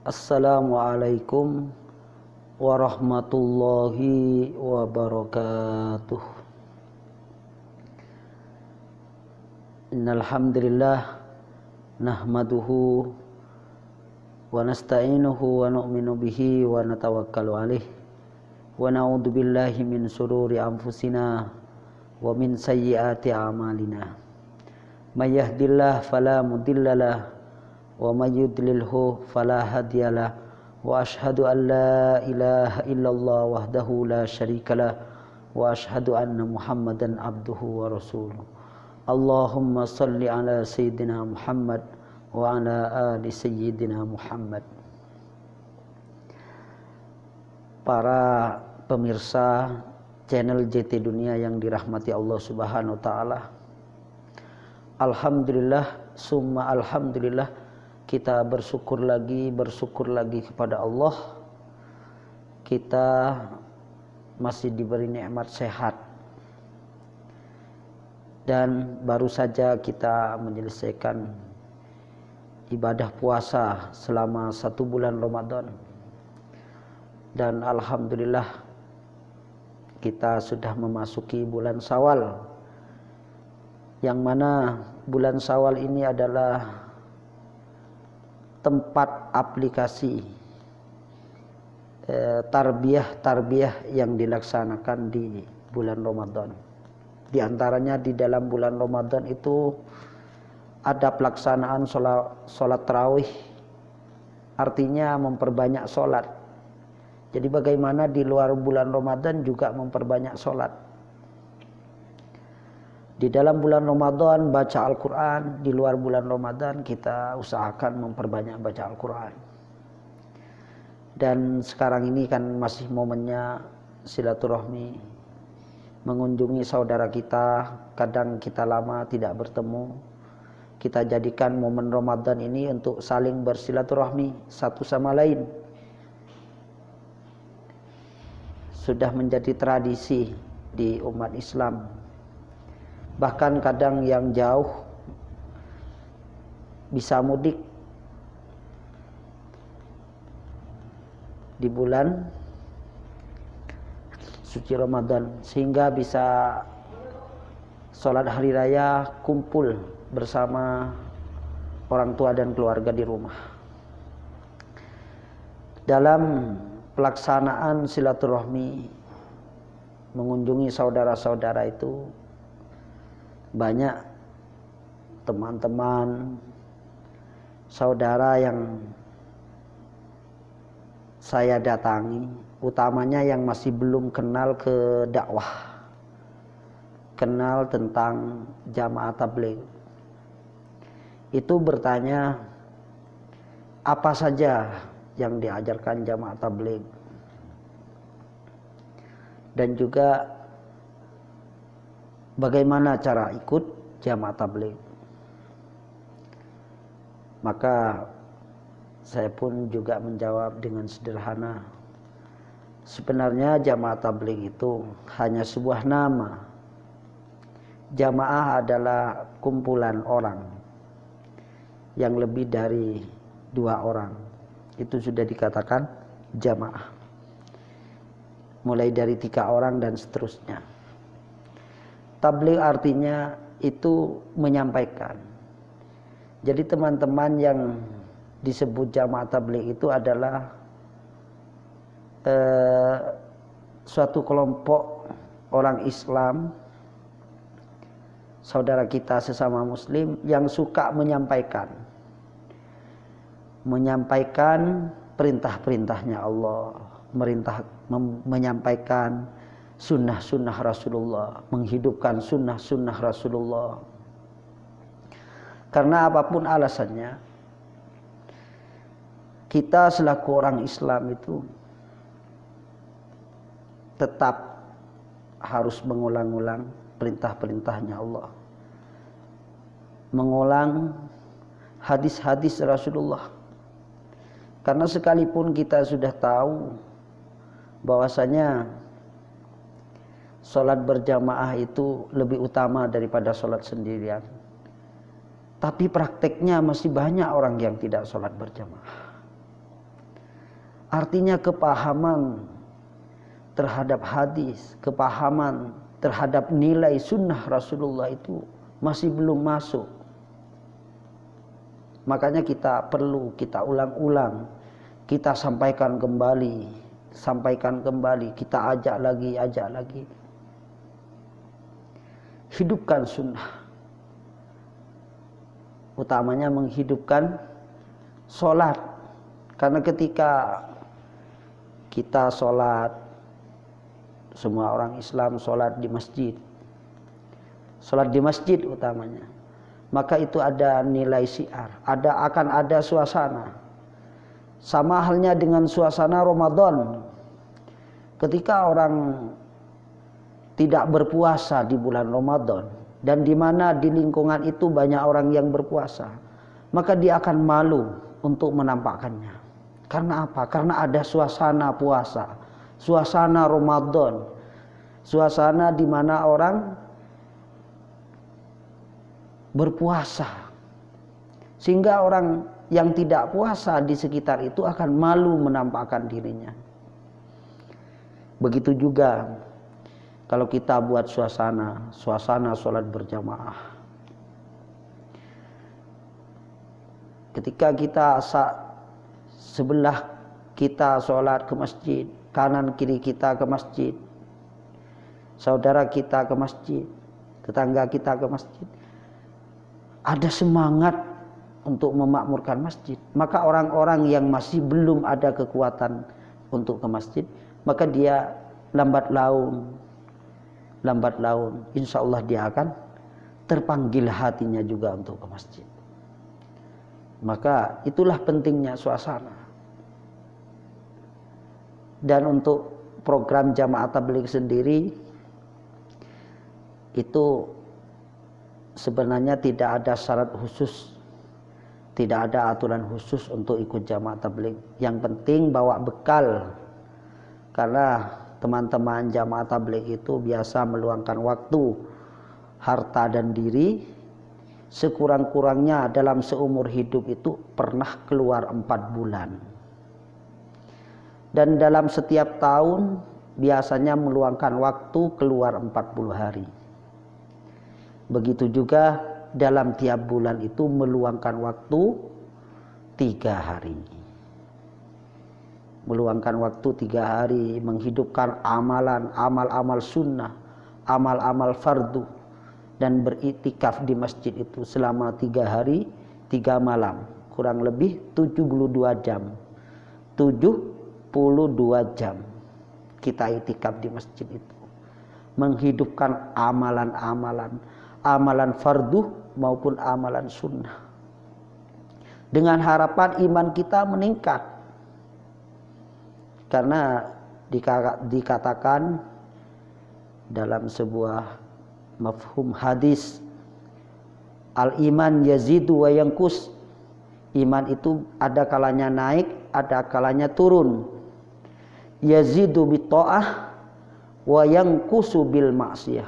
Assalamualaikum warahmatullahi wabarakatuh. Innal hamdalillah nahmaduhu wa nasta'inuhu wa nu'minu bihi wa natawakkalu alaihi wa na'udzu billahi min shururi anfusina wa min sayyiati a'malina. May yahdihillahu fala mudhillalah wa may yudlilhu fala hadiyalah wa asyhadu an la ilaha illallah wahdahu la syarikalah wa asyhadu anna Muhammadan abduhu wa rasuluh. Allahumma shalli ala sayyidina Muhammad wa ala ali sayyidina Muhammad. Para pemirsa channel JT Dunia yang dirahmati Allah Subhanahu wa taala. Alhamdulillah summa alhamdulillah, kita bersyukur lagi kepada Allah. Kita masih diberi nikmat sehat, dan baru saja kita menyelesaikan ibadah puasa selama 1 bulan Ramadan. Dan alhamdulillah kita sudah memasuki bulan Syawal, yang mana bulan Syawal ini adalah tempat aplikasi tarbiyah yang dilaksanakan di bulan Ramadan. Di antaranya di dalam bulan Ramadan itu ada pelaksanaan sholat tarawih, artinya memperbanyak sholat. Jadi bagaimana di luar bulan Ramadan juga memperbanyak sholat. Di dalam bulan Ramadan baca Al-Quran, di luar bulan Ramadan kita usahakan memperbanyak baca Al-Quran. Dan sekarang ini kan masih momennya silaturahmi, mengunjungi saudara kita. Kadang kita lama tidak bertemu, kita jadikan momen Ramadan ini untuk saling bersilaturahmi satu sama lain. Sudah menjadi tradisi di umat Islam. Bahkan kadang yang jauh bisa mudik di bulan suci Ramadan, sehingga bisa sholat hari raya kumpul bersama orang tua dan keluarga di rumah. Dalam pelaksanaan silaturahmi, mengunjungi saudara-saudara itu, banyak teman-teman saudara yang saya datangi, utamanya yang masih belum kenal ke dakwah, kenal tentang jamaah tabligh. Itu bertanya apa saja yang diajarkan jamaah tabligh, dan juga bagaimana cara ikut jamaah tabligh. Maka saya pun juga menjawab dengan sederhana. Sebenarnya jamaah tabligh itu hanya sebuah nama. Jamaah adalah kumpulan orang yang lebih dari 2 orang. Itu sudah dikatakan jamaah. Mulai dari 3 orang dan seterusnya. Tabligh artinya itu menyampaikan. Jadi teman-teman yang disebut jamaah tabligh itu adalah suatu kelompok orang Islam, saudara kita sesama Muslim, yang suka menyampaikan perintah-perintahnya Allah, menyampaikan sunnah-sunnah Rasulullah, menghidupkan sunnah-sunnah Rasulullah. Karena apapun alasannya, kita selaku orang Islam itu tetap harus mengulang-ulang perintah-perintahnya Allah, mengulang hadis-hadis Rasulullah. Karena sekalipun kita sudah tahu bahwasanya sholat berjamaah itu lebih utama daripada sholat sendirian, tapi prakteknya masih banyak orang yang tidak sholat berjamaah. Artinya kepahaman terhadap hadis, kepahaman terhadap nilai sunnah Rasulullah itu masih belum masuk. Makanya kita perlu kita ulang-ulang, kita sampaikan kembali, kita ajak lagi. Hidupkan sunnah. Utamanya menghidupkan sholat. Karena ketika kita sholat, semua orang Islam sholat di masjid. Sholat di masjid utamanya. Maka itu ada nilai syiar. Akan ada suasana. Sama halnya dengan suasana Ramadan. Ketika orang tidak berpuasa di bulan Ramadan. Dan di mana di lingkungan itu banyak orang yang berpuasa. Maka dia akan malu untuk menampakkannya. Karena apa? Karena ada suasana puasa. Suasana Ramadan, suasana di mana orang berpuasa, sehingga orang yang tidak puasa di sekitar itu akan malu menampakkan dirinya. Begitu juga kalau kita buat suasana sholat berjamaah. Ketika kita sebelah kita sholat ke masjid, kanan kiri kita ke masjid, saudara kita ke masjid, tetangga kita ke masjid, ada semangat untuk memakmurkan masjid. Maka orang-orang yang masih belum ada kekuatan untuk ke masjid, maka dia lambat laun, insya Allah dia akan terpanggil hatinya juga untuk ke masjid. Maka itulah pentingnya suasana. Dan untuk program Jamaah Tabligh sendiri itu sebenarnya tidak ada syarat khusus, tidak ada aturan khusus untuk ikut Jamaah Tabligh. Yang penting bawa bekal, karena teman-teman Jamaah Tabligh itu biasa meluangkan waktu, harta dan diri sekurang-kurangnya dalam seumur hidup itu pernah keluar 4 bulan. Dan dalam setiap tahun biasanya meluangkan waktu keluar 40 hari. Begitu juga dalam tiap bulan itu meluangkan waktu 3 hari. Meluangkan waktu 3 hari menghidupkan amal-amal sunnah, amal-amal fardu, dan beriktikaf di masjid itu selama 3 hari 3 malam, kurang lebih 72 jam. 72 jam kita iktikaf di masjid itu, menghidupkan amalan fardu maupun amalan sunnah, dengan harapan iman kita meningkat. Karena dikatakan dalam sebuah mafhum hadis, al-iman yazidu wa yanqus. Iman itu ada kalanya naik, ada kalanya turun. Yazidu bitta'ah wa yanqusu bil ma'siyah.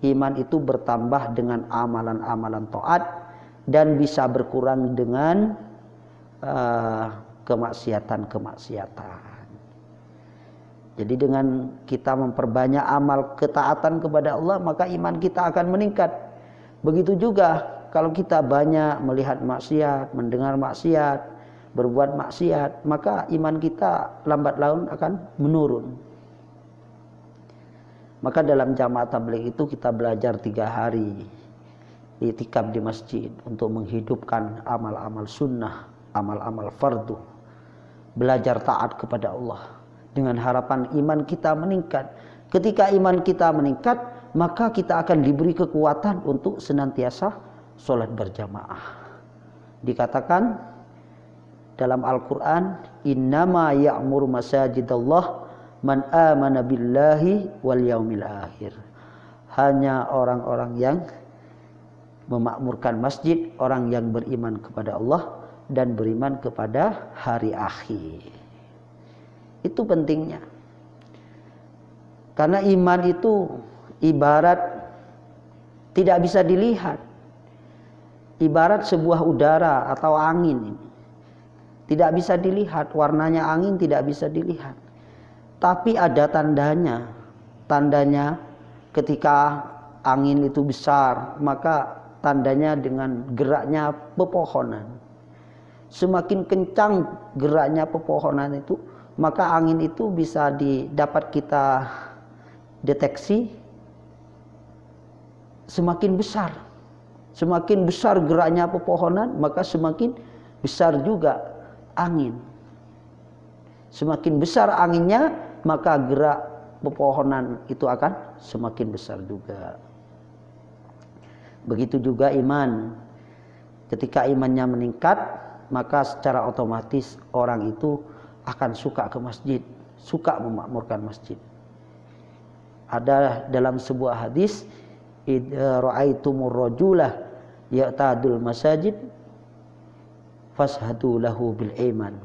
Iman itu bertambah dengan amalan-amalan taat dan bisa berkurang dengan kemaksiatan. Jadi dengan kita memperbanyak amal ketaatan kepada Allah, maka iman kita akan meningkat. Begitu juga kalau kita banyak melihat maksiat, mendengar maksiat, berbuat maksiat, maka iman kita lambat laun akan menurun. Maka dalam Jamaah Tabligh itu kita belajar 3 hari iktikaf di masjid untuk menghidupkan amal-amal sunnah, amal-amal fardu, belajar taat kepada Allah dengan harapan iman kita meningkat. Ketika iman kita meningkat, maka kita akan diberi kekuatan untuk senantiasa sholat berjamaah. Dikatakan dalam Al-Quran, innama ya'mur masajidallah man amana billahi wal yaumil akhir. Hanya orang-orang yang memakmurkan masjid, orang yang beriman kepada Allah dan beriman kepada hari akhir. Itu pentingnya. Karena iman itu ibarat tidak bisa dilihat. Ibarat sebuah udara atau angin ini. tidak bisa dilihat, warnanya angin tidak bisa dilihat. Tapi ada tandanya. Tandanya ketika angin itu besar, maka tandanya dengan geraknya pepohonan. Semakin kencang geraknya pepohonan itu, maka angin itu bisa dapat kita deteksi semakin besar. Semakin besar geraknya pepohonan, maka semakin besar juga angin. Semakin besar anginnya, maka gerak pepohonan itu akan semakin besar juga. Begitu juga iman. Ketika imannya meningkat, maka secara otomatis orang itu akan suka ke masjid, suka memakmurkan masjid. Ada dalam sebuah hadis, idza ra'aitumur rajulah ya'tadul masajid fashhadu lahu bil iman.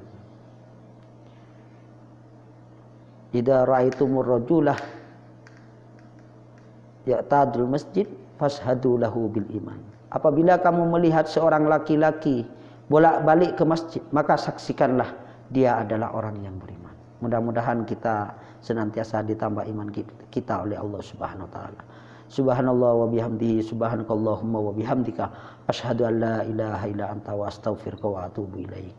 Idza ra'aitumur rajulah ya'tadul masjid fashhadu lahu bil iman. Apabila kamu melihat seorang laki-laki bolak-balik ke masjid, maka saksikanlah dia adalah orang yang beriman. Mudah-mudahan kita senantiasa ditambah iman kita oleh Allah Subhanahu wa taala. Subhanallah wa bihamdihi, subhanakallahumma wa bihamdika, asyhadu an la ilaha illa anta wa astaghfiruka wa atubu ilaik.